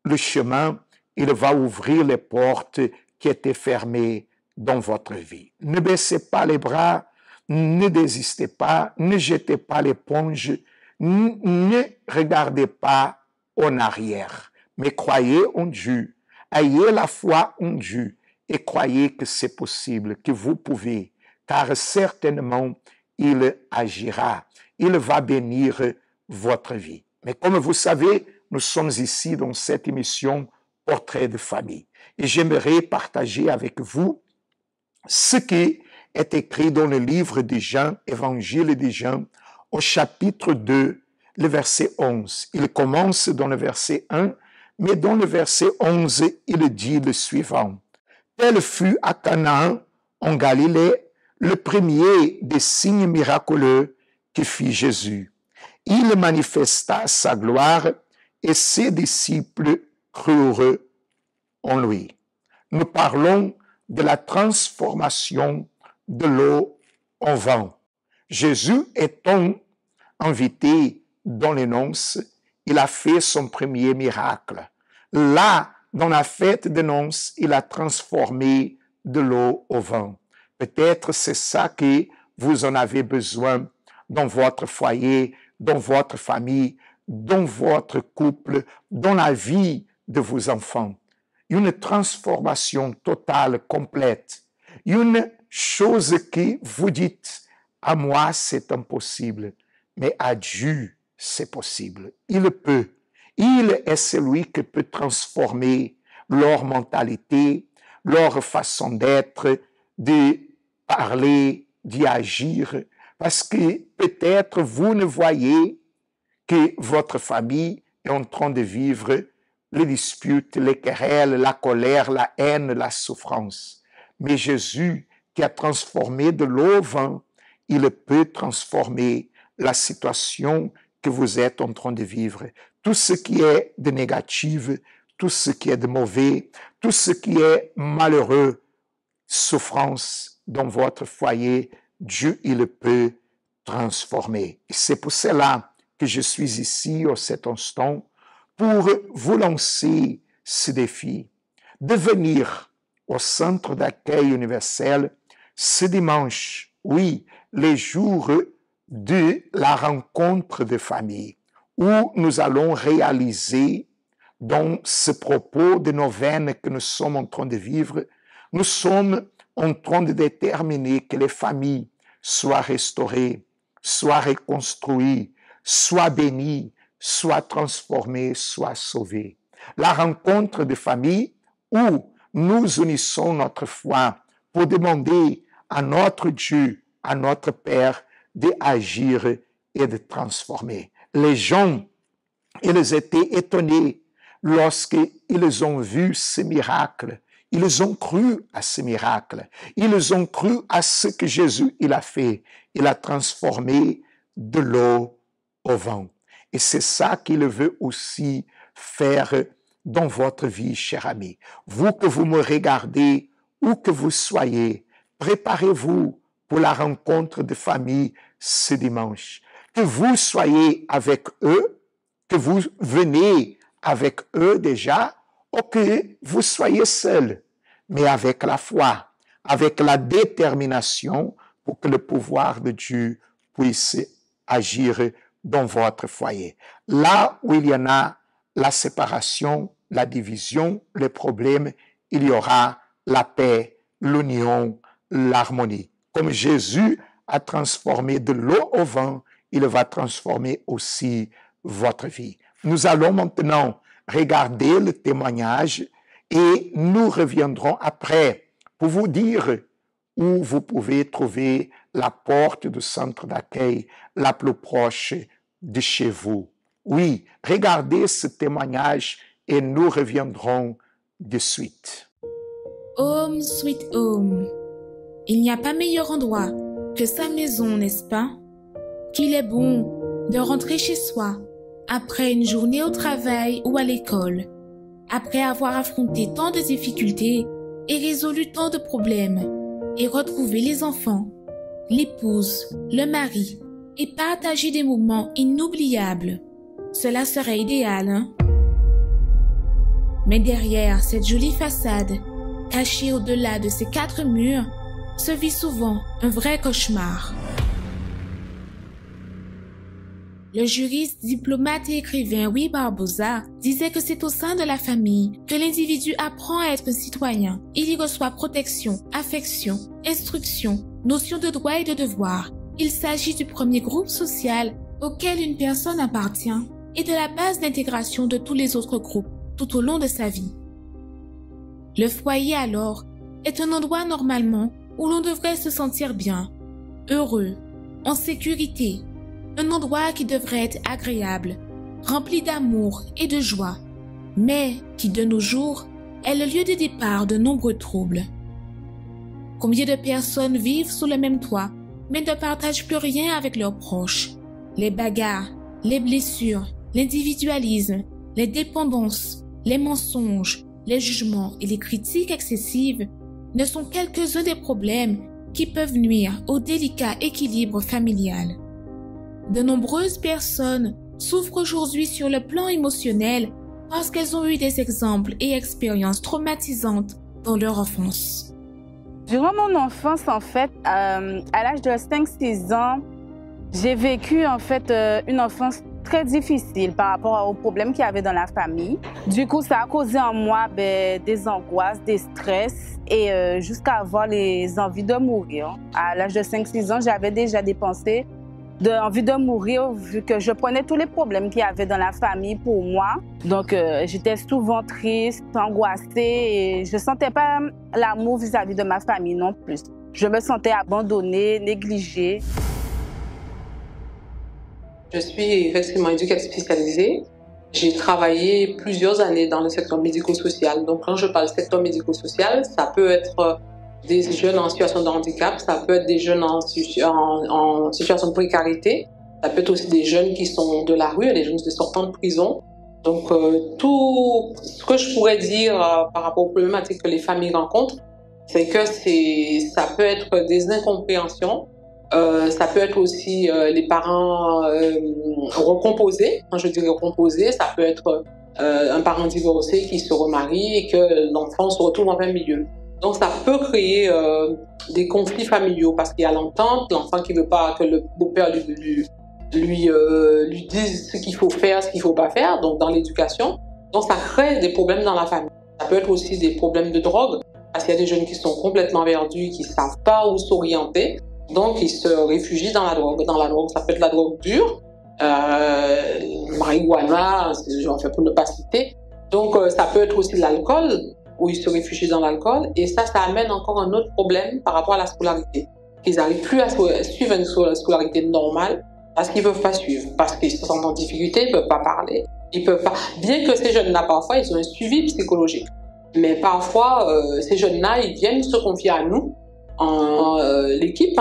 [SPEAKER 8] le chemin, il va ouvrir les portes qui étaient fermées dans votre vie. Ne baissez pas les bras, ne désistez pas, ne jetez pas l'éponge, ne regardez pas en arrière, mais croyez en Dieu, ayez la foi en Dieu et croyez que c'est possible, que vous pouvez, car certainement il agira, il va bénir votre vie. Mais comme vous savez, nous sommes ici dans cette émission Portrait de famille et j'aimerais partager avec vous ce qui est écrit dans le livre de Jean, Évangile de Jean, au chapitre 2, le verset 11. Il commence dans le verset 1, mais dans le verset 11, il dit le suivant. Tel fut à Canaan, en Galilée, le premier des signes miraculeux que fit Jésus. Il manifesta sa gloire et ses disciples crurent en lui. Nous parlons de la transformation de l'eau en vin. Jésus étant invité dans les noces, il a fait son premier miracle. Là, dans la fête des noces, il a transformé de l'eau au vin. Peut-être c'est ça que vous en avez besoin dans votre foyer, dans votre famille, dans votre couple, dans la vie de vos enfants. Une transformation totale, complète. Une chose que vous dites, à moi c'est impossible, mais à Dieu c'est possible. Il peut. Il est celui qui peut transformer leur mentalité, leur façon d'être, de parler, d'y agir, parce que peut-être vous ne voyez que votre famille est en train de vivre les disputes, les querelles, la colère, la haine, la souffrance. Mais Jésus, qui a transformé de l'eau au vin, il peut transformer la situation que vous êtes en train de vivre. Tout ce qui est de négatif, tout ce qui est de mauvais, tout ce qui est malheureux, souffrance dans votre foyer, Dieu, il peut transformer. Et c'est pour cela que je suis ici, à cet instant, pour vous lancer ce défi, de venir au centre d'accueil universel ce dimanche, oui, les jours de la rencontre de famille, où nous allons réaliser dans ce propos de neuvaine que nous sommes en train de vivre, nous sommes en train de déterminer que les familles soient restaurées, soient reconstruites, soient bénies, soient transformées, soient sauvées. La rencontre de famille où nous unissons notre foi pour demander à notre Dieu, à notre Père, d'agir et de transformer. Les gens, ils étaient étonnés lorsqu'ils ont vu ce miracle. Ils ont cru à ce miracle. Ils ont cru à ce que Jésus il a fait. Il a transformé de l'eau au vin. Et c'est ça qu'il veut aussi faire dans votre vie, cher ami. Vous que vous me regardez, où que vous soyez, préparez-vous pour la rencontre de famille ce dimanche. Que vous soyez avec eux, que vous venez avec eux déjà, ou que vous soyez seuls, mais avec la foi, avec la détermination pour que le pouvoir de Dieu puisse agir dans votre foyer. Là où il y en a la séparation, la division, les problèmes, il y aura la paix, l'union, l'harmonie. Comme Jésus a transformé de l'eau au vin, il va transformer aussi votre vie. Nous allons maintenant regarder le témoignage et nous reviendrons après pour vous dire où vous pouvez trouver la porte du centre d'accueil la plus proche de chez vous. Oui, regardez ce témoignage et nous reviendrons de suite.
[SPEAKER 4] Home sweet home. Il n'y a pas meilleur endroit que sa maison, n'est-ce pas? Qu'il est bon de rentrer chez soi après une journée au travail ou à l'école, après avoir affronté tant de difficultés et résolu tant de problèmes, et retrouver les enfants, l'épouse, le mari, et partager des moments inoubliables. Cela serait idéal, hein? Mais derrière cette jolie façade, cachée au-delà de ces 4 murs, se vit souvent un vrai cauchemar. Le juriste, diplomate et écrivain Louis Barbosa disait que c'est au sein de la famille que l'individu apprend à être citoyen. Il y reçoit protection, affection, instruction, notion de droit et de devoir. Il s'agit du premier groupe social auquel une personne appartient et de la base d'intégration de tous les autres groupes tout au long de sa vie. Le foyer alors est un endroit normalement où l'on devrait se sentir bien, heureux, en sécurité, un endroit qui devrait être agréable, rempli d'amour et de joie, mais qui de nos jours est le lieu de départ de nombreux troubles. Combien de personnes vivent sous le même toit, mais ne partagent plus rien avec leurs proches? Les bagarres, les blessures, l'individualisme, les dépendances, les mensonges, les jugements et les critiques excessives ne sont quelques-uns des problèmes qui peuvent nuire au délicat équilibre familial. De nombreuses personnes souffrent aujourd'hui sur le plan émotionnel parce qu'elles ont eu des exemples et expériences traumatisantes dans leur enfance.
[SPEAKER 10] Durant mon enfance, en fait, à l'âge de 5-6 ans, j'ai vécu en fait une enfance très difficile par rapport aux problèmes qu'il y avait dans la famille. Du coup, ça a causé en moi des angoisses, des stress et jusqu'à avoir les envies de mourir. À l'âge de 5-6 ans, j'avais déjà des pensées d'envie de mourir vu que je prenais tous les problèmes qu'il y avait dans la famille pour moi. Donc, j'étais souvent triste, angoissée et je ne sentais pas l'amour vis-à-vis de ma famille non plus. Je me sentais abandonnée, négligée.
[SPEAKER 11] Je suis effectivement éducatrice spécialisée. J'ai travaillé plusieurs années dans le secteur médico-social. Donc, quand je parle secteur médico-social, ça peut être des jeunes en situation de handicap, ça peut être des jeunes en situation de précarité, ça peut être aussi des jeunes qui sont de la rue, des jeunes qui sortent de prison. Donc, tout ce que je pourrais dire par rapport aux problématiques que les familles rencontrent, c'est que ça peut être des incompréhensions, ça peut être aussi les parents recomposés. Quand je dis recomposés, ça peut être un parent divorcé qui se remarie et que l'enfant se retrouve en plein milieu. Donc, ça peut créer des conflits familiaux parce qu'il y a l'entente, l'enfant qui ne veut pas que le beau-père lui dise ce qu'il faut faire, ce qu'il ne faut pas faire, donc dans l'éducation. Donc, ça crée des problèmes dans la famille. Ça peut être aussi des problèmes de drogue parce qu'il y a des jeunes qui sont complètement perdus, qui ne savent pas où s'orienter. Donc, ils se réfugient dans la drogue. Dans la drogue, ça peut être la drogue dure, marijuana, j'en fais pour ne pas citer. Donc, ça peut être aussi l'alcool, où ils se réfugient dans l'alcool. Et ça amène encore un autre problème par rapport à la scolarité. Ils n'arrivent plus à suivre une scolarité normale parce qu'ils ne peuvent pas suivre, parce qu'ils se sentent en difficulté, ils ne peuvent pas parler. Ils peuvent pas. Bien que ces jeunes-là, parfois, ils ont un suivi psychologique. Mais parfois, ces jeunes-là, ils viennent se confier à nous, l'équipe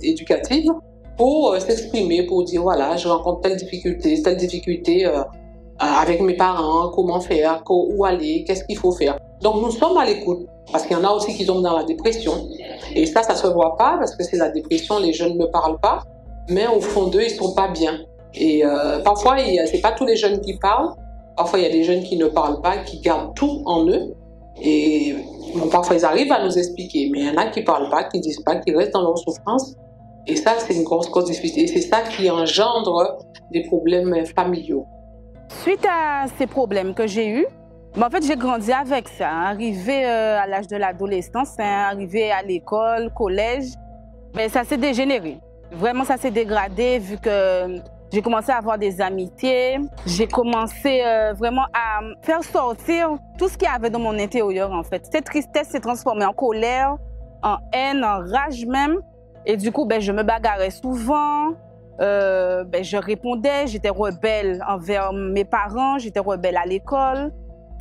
[SPEAKER 11] éducative, pour s'exprimer, pour dire, voilà, je rencontre telle difficulté avec mes parents, comment faire, où aller, qu'est-ce qu'il faut faire. Donc nous sommes à l'écoute, parce qu'il y en a aussi qui tombent dans la dépression. Et ça se voit pas, parce que c'est la dépression, les jeunes ne parlent pas, mais au fond d'eux, ils sont pas bien. Et parfois, c'est pas tous les jeunes qui parlent, parfois il y a des jeunes qui ne parlent pas, qui gardent tout en eux. Et bon, parfois ils arrivent à nous expliquer, mais il y en a qui parlent pas, qui disent pas, qui restent dans leur souffrance. Et ça, c'est une grosse cause difficile. Et c'est ça qui engendre des problèmes familiaux.
[SPEAKER 10] Suite à ces problèmes que j'ai eus, en fait, j'ai grandi avec ça. Arrivé à l'âge de l'adolescence, arrivé à l'école, collège, ça s'est dégénéré. Vraiment, ça s'est dégradé vu que j'ai commencé à avoir des amitiés. J'ai commencé vraiment à faire sortir tout ce qu'il y avait dans mon intérieur, en fait. Cette tristesse s'est transformée en colère, en haine, en rage même. Et du coup, je me bagarrais souvent. Je répondais, j'étais rebelle envers mes parents, j'étais rebelle à l'école.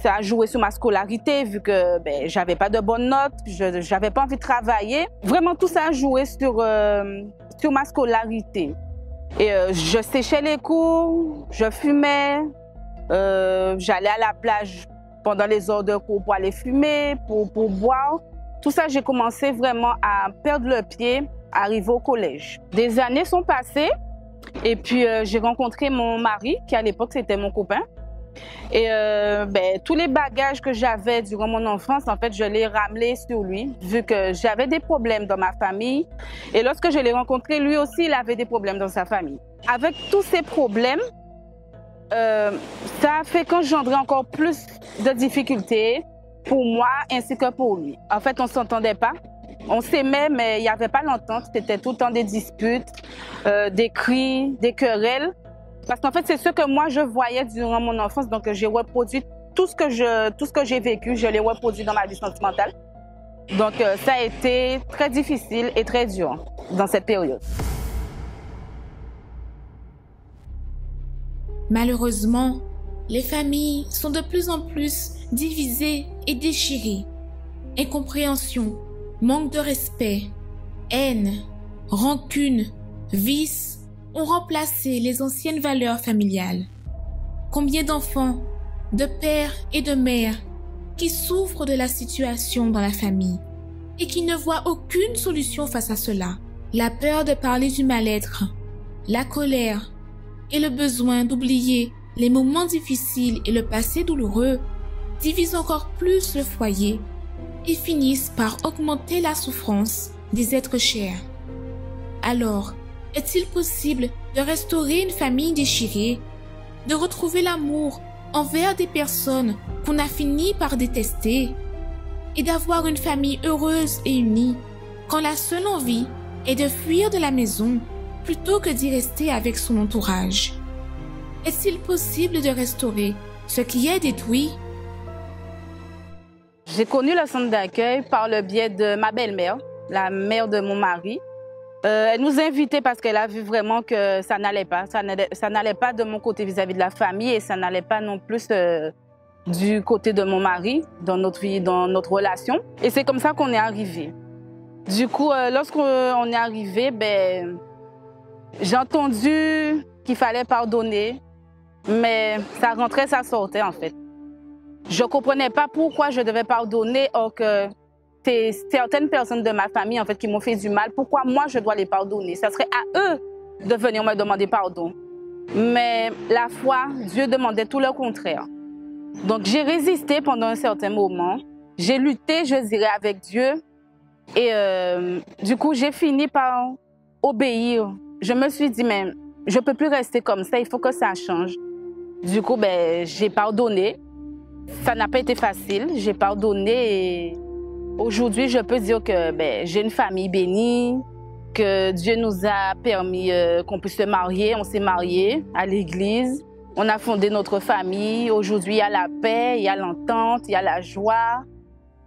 [SPEAKER 10] Ça a joué sur ma scolarité vu que j'avais pas de bonnes notes, j'avais pas envie de travailler. Vraiment, tout ça a joué sur ma scolarité. Et je séchais les cours, je fumais, j'allais à la plage pendant les heures de cours pour aller fumer, pour boire. Tout ça, j'ai commencé vraiment à perdre le pied, arriver au collège. Des années sont passées. Et puis, j'ai rencontré mon mari, qui à l'époque, c'était mon copain. Et tous les bagages que j'avais durant mon enfance, en fait, je les ramenais sur lui, vu que j'avais des problèmes dans ma famille. Et lorsque je l'ai rencontré, lui aussi, il avait des problèmes dans sa famille. Avec tous ces problèmes, ça a fait qu'engendrer encore plus de difficultés pour moi ainsi que pour lui. En fait, on ne s'entendait pas. On s'aimait, mais il n'y avait pas l'entente. C'était tout le temps des disputes, des cris, des querelles. Parce qu'en fait, c'est ce que moi, je voyais durant mon enfance. Donc, j'ai reproduit tout ce que j'ai vécu, je l'ai reproduit dans ma vie sentimentale. Donc, ça a été très difficile et très dur dans cette période.
[SPEAKER 4] Malheureusement, les familles sont de plus en plus divisées et déchirées. Incompréhension, manque de respect, haine, rancune, vice ont remplacé les anciennes valeurs familiales. Combien d'enfants, de pères et de mères qui souffrent de la situation dans la famille et qui ne voient aucune solution face à cela. La peur de parler du mal-être, la colère et le besoin d'oublier les moments difficiles et le passé douloureux divisent encore plus le foyer et finissent par augmenter la souffrance des êtres chers. Alors, est-il possible de restaurer une famille déchirée, de retrouver l'amour envers des personnes qu'on a fini par détester et d'avoir une famille heureuse et unie quand la seule envie est de fuir de la maison plutôt que d'y rester avec son entourage? Est-il possible de restaurer ce qui est détruit?
[SPEAKER 10] J'ai connu le centre d'accueil par le biais de ma belle-mère, la mère de mon mari. Elle nous a invités parce qu'elle a vu vraiment que ça n'allait pas. Ça n'allait pas de mon côté vis-à-vis de la famille et ça n'allait pas non plus du côté de mon mari dans notre vie, dans notre relation. Et c'est comme ça qu'on est arrivé. Du coup, lorsqu'on est arrivé, j'ai entendu qu'il fallait pardonner, mais ça rentrait, ça sortait en fait. Je ne comprenais pas pourquoi je devais pardonner or que c'est certaines personnes de ma famille en fait, qui m'ont fait du mal. Pourquoi moi je dois les pardonner? Ça serait à eux de venir me demander pardon. Mais la foi, Dieu demandait tout le contraire. Donc j'ai résisté pendant un certain moment. J'ai lutté, je dirais, avec Dieu. Et du coup, j'ai fini par obéir. Je me suis dit, mais je ne peux plus rester comme ça, il faut que ça change. Du coup, j'ai pardonné. Ça n'a pas été facile, j'ai pardonné et aujourd'hui, je peux dire que j'ai une famille bénie, que Dieu nous a permis qu'on puisse se marier. On s'est mariés à l'église, on a fondé notre famille. Aujourd'hui, il y a la paix, il y a l'entente, il y a la joie.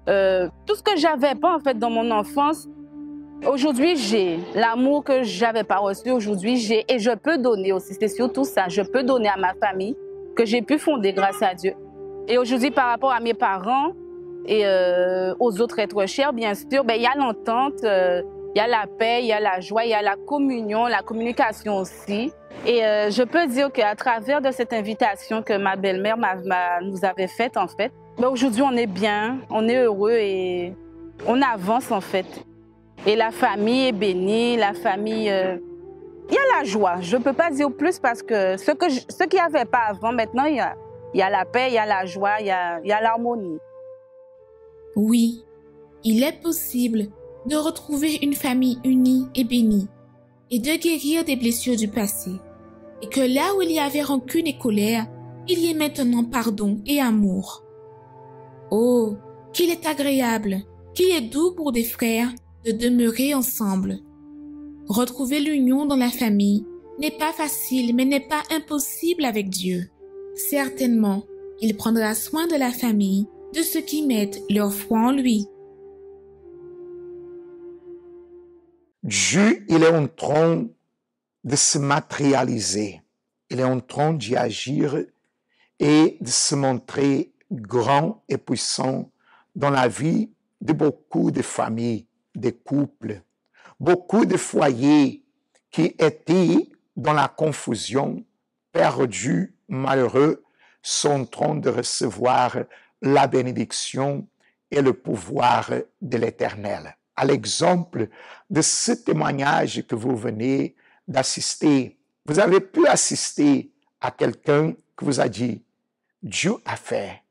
[SPEAKER 10] Tout ce que je n'avais pas en fait dans mon enfance, aujourd'hui j'ai. L'amour que je n'avais pas reçu, aujourd'hui j'ai. Et je peux donner aussi, c'est surtout ça, je peux donner à ma famille que j'ai pu fonder grâce à Dieu. Et aujourd'hui, par rapport à mes parents et aux autres êtres chers, bien sûr, il y a l'entente, il y a la paix, il y a la joie, il y a la communion, la communication aussi. Et je peux dire qu'à travers de cette invitation que ma belle-mère nous avait faite, en fait, aujourd'hui, on est bien, on est heureux et on avance, en fait. Et la famille est bénie, la famille... il y a la joie, je ne peux pas dire plus parce que ce qu'il n'y avait pas avant, maintenant, il y a la paix, il y a la joie, il y a l'harmonie.
[SPEAKER 4] Oui, il est possible de retrouver une famille unie et bénie et de guérir des blessures du passé. Et que là où il y avait rancune et colère, il y ait maintenant pardon et amour. Oh, qu'il est agréable, qu'il est doux pour des frères de demeurer ensemble. Retrouver l'union dans la famille n'est pas facile mais n'est pas impossible avec Dieu. Certainement, il prendra soin de la famille, de ceux qui mettent leur foi en lui.
[SPEAKER 8] Dieu, il est en train de se matérialiser. Il est en train d'y agir et de se montrer grand et puissant dans la vie de beaucoup de familles, de couples. Beaucoup de foyers qui étaient dans la confusion, perdus, malheureux, sont en train de recevoir la bénédiction et le pouvoir de l'Éternel. À l'exemple de ce témoignage que vous venez d'assister, vous avez pu assister à quelqu'un qui vous a dit, Dieu a fait,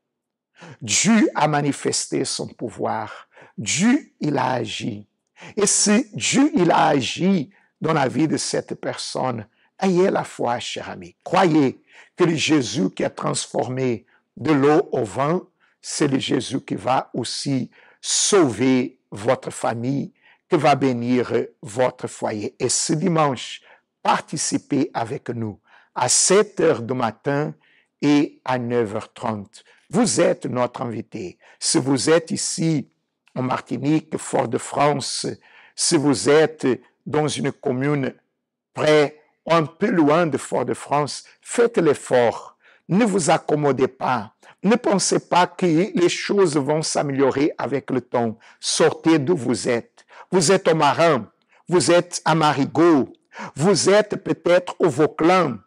[SPEAKER 8] Dieu a manifesté son pouvoir, Dieu il a agi. Et si Dieu il a agi dans la vie de cette personne, ayez la foi, cher ami. Croyez que le Jésus qui a transformé de l'eau au vin, c'est le Jésus qui va aussi sauver votre famille, qui va bénir votre foyer. Et ce dimanche, participez avec nous à 7 heures du matin et à 9h30. Vous êtes notre invité. Si vous êtes ici en Martinique, Fort-de-France, si vous êtes dans une commune près ou un peu loin de Fort-de-France, faites l'effort. Ne vous accommodez pas. Ne pensez pas que les choses vont s'améliorer avec le temps. Sortez d'où vous êtes. Vous êtes au Marin, vous êtes à Marigot, vous êtes peut-être au Vauclin,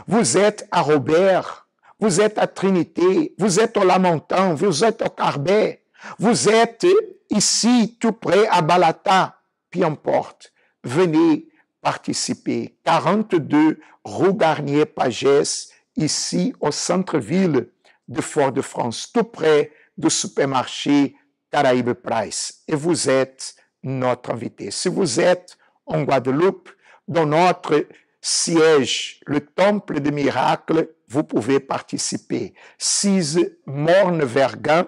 [SPEAKER 8] vous êtes à Robert, vous êtes à Trinité, vous êtes au Lamentin, vous êtes au Carbet, vous êtes ici tout près à Balata, peu importe. Venez participer. 42 rue Garnier-Pagès, ici au centre-ville de Fort-de-France, tout près du supermarché Caraïbes Price et vous êtes notre invité. Si vous êtes en Guadeloupe, dans notre siège, le Temple des Miracles, vous pouvez participer. 6 Morne-Vergin,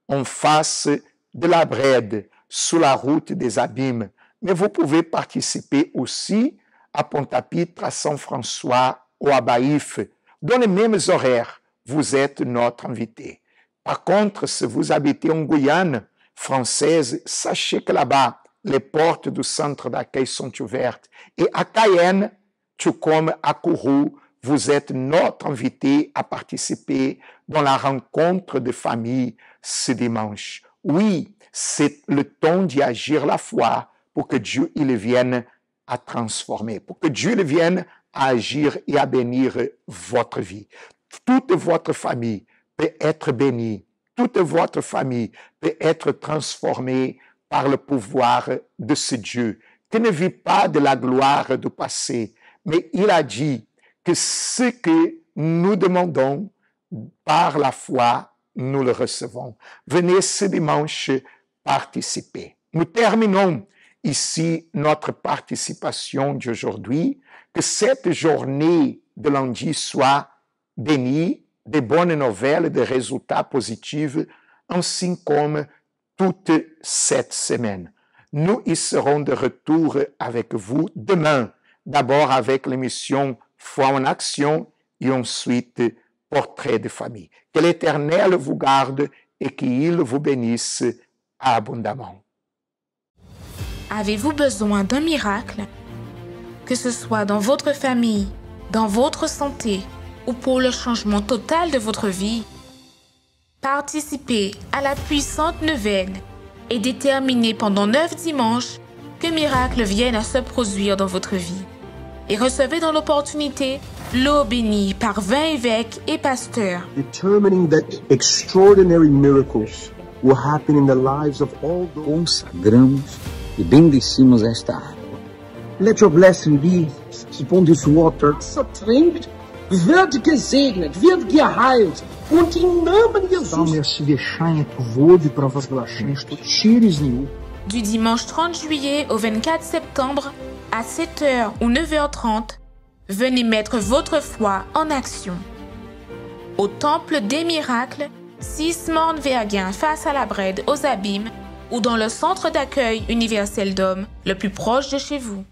[SPEAKER 8] en face de la Brède, sous la route des Abîmes. Mais vous pouvez participer aussi à Pointe-à-Pitre, à Saint-François ou à Baïf. Dans les mêmes horaires, vous êtes notre invité. Par contre, si vous habitez en Guyane française, sachez que là-bas, les portes du centre d'accueil sont ouvertes. Et à Cayenne, tout comme à Kourou, vous êtes notre invité à participer dans la rencontre de famille ce dimanche. Oui, c'est le temps d'y agir la foi pour que Dieu il vienne à transformer, pour que Dieu il vienne à agir et à bénir votre vie. Toute votre famille peut être bénie, toute votre famille peut être transformée par le pouvoir de ce Dieu, qui ne vit pas de la gloire du passé, mais il a dit que ce que nous demandons par la foi, nous le recevons. Venez ce dimanche participer. Nous terminons ici notre participation d'aujourd'hui. Que cette journée de lundi soit bénie de bonnes nouvelles, de résultats positifs, ainsi comme toute cette semaine. Nous y serons de retour avec vous demain, d'abord avec l'émission Foi en action et ensuite Portrait de famille. Que l'Éternel vous garde et qu'il vous bénisse abondamment.
[SPEAKER 4] Avez-vous besoin d'un miracle? Que ce soit dans votre famille, dans votre santé ou pour le changement total de votre vie, participez à la puissante neuvaine et déterminez pendant 9 dimanches que miracles viennent à se produire dans votre vie. Et recevez dans l'opportunité l'eau bénie par 20 évêques et pasteurs.
[SPEAKER 12] Determining that extraordinary miracles will happen in the lives of all those.
[SPEAKER 13] Consagramos e bendecimos esta água.
[SPEAKER 12] Let your blessing be upon this water.
[SPEAKER 14] So trinkt, wird gesegnet, wird geheilt. Und im Namen Jesus.
[SPEAKER 12] Merci des chaînes pour vous du провозглашение, что через него.
[SPEAKER 4] Du dimanche 30 juillet au 24 septembre, à 7h ou 9h30, venez mettre votre foi en action. Au Temple des Miracles, 6 Morne-Vergin face à la Brède aux Abîmes ou dans le centre d'accueil universel d'hommes le plus proche de chez vous.